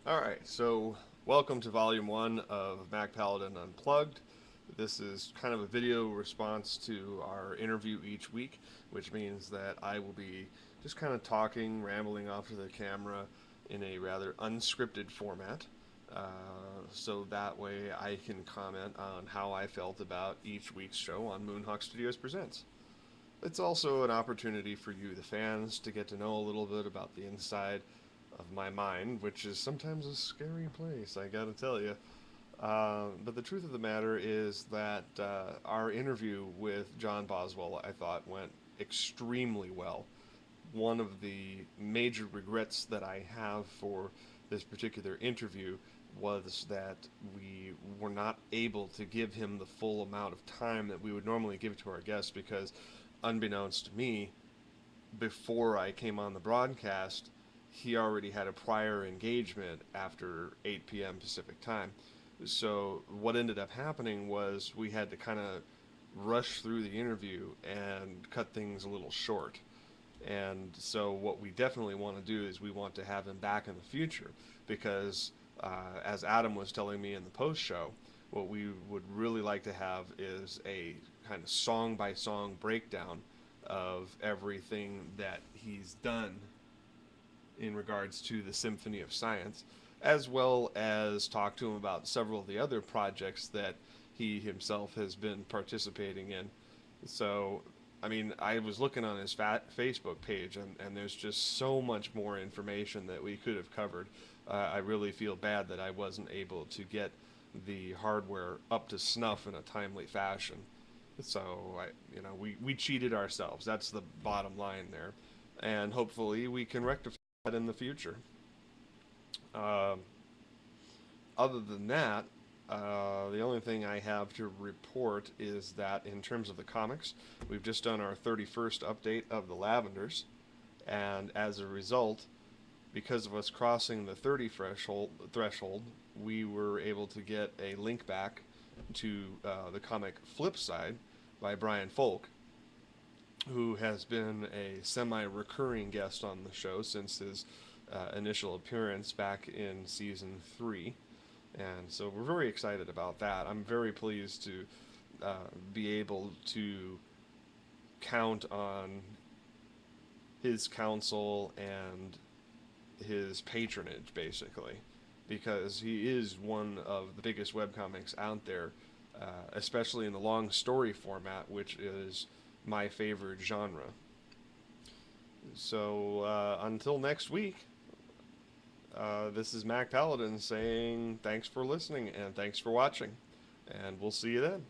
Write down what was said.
Alright, so welcome to Volume 1 of MacPaladin Unplugged. This is kind of a video response to our interview each week, which means that I will be just kind of talking, rambling off to the camera in a rather unscripted format. So that way I can comment on how I felt about each week's show on Moonhawk Studios Presents. It's also an opportunity for you, the fans, to get to know a little bit about the inside of my mind, which is sometimes a scary place, I gotta tell you. But the truth of the matter is that our interview with John Boswell, I thought, went extremely well. One of the major regrets that I have for this particular interview was that we were not able to give him the full amount of time that we would normally give to our guests because, unbeknownst to me, before I came on the broadcast, he already had a prior engagement after 8 p.m. Pacific time. So what ended up happening was we had to kind of rush through the interview and cut things a little short. And so what we definitely want to do is we want to have him back in the future because, as Adam was telling me in the post show, what we would really like to have is a kind of song by song breakdown of everything that he's done in regards to the Symphony of Science, as well as talk to him about several of the other projects that he himself has been participating in. So, I mean, I was looking on his Facebook page, and there's just so much more information that we could have covered. I really feel bad that I wasn't able to get the hardware up to snuff in a timely fashion. So, we cheated ourselves. That's the bottom line there. And hopefully we can rectify that in the future. Uh, Other than that, the only thing I have to report is that in terms of the comics, we've just done our 31st update of the Lavenders, and as a result, because of us crossing the 30 threshold, we were able to get a link back to the comic Flipside by Brian Folk, who has been a semi-recurring guest on the show since his initial appearance back in season 3. And so we're very excited about that. I'm very pleased to be able to count on his counsel and his patronage, basically, because he is one of the biggest webcomics out there, especially in the long story format, which is my favorite genre. So until next week, this is MacPaladin saying thanks for listening and thanks for watching, and we'll see you then.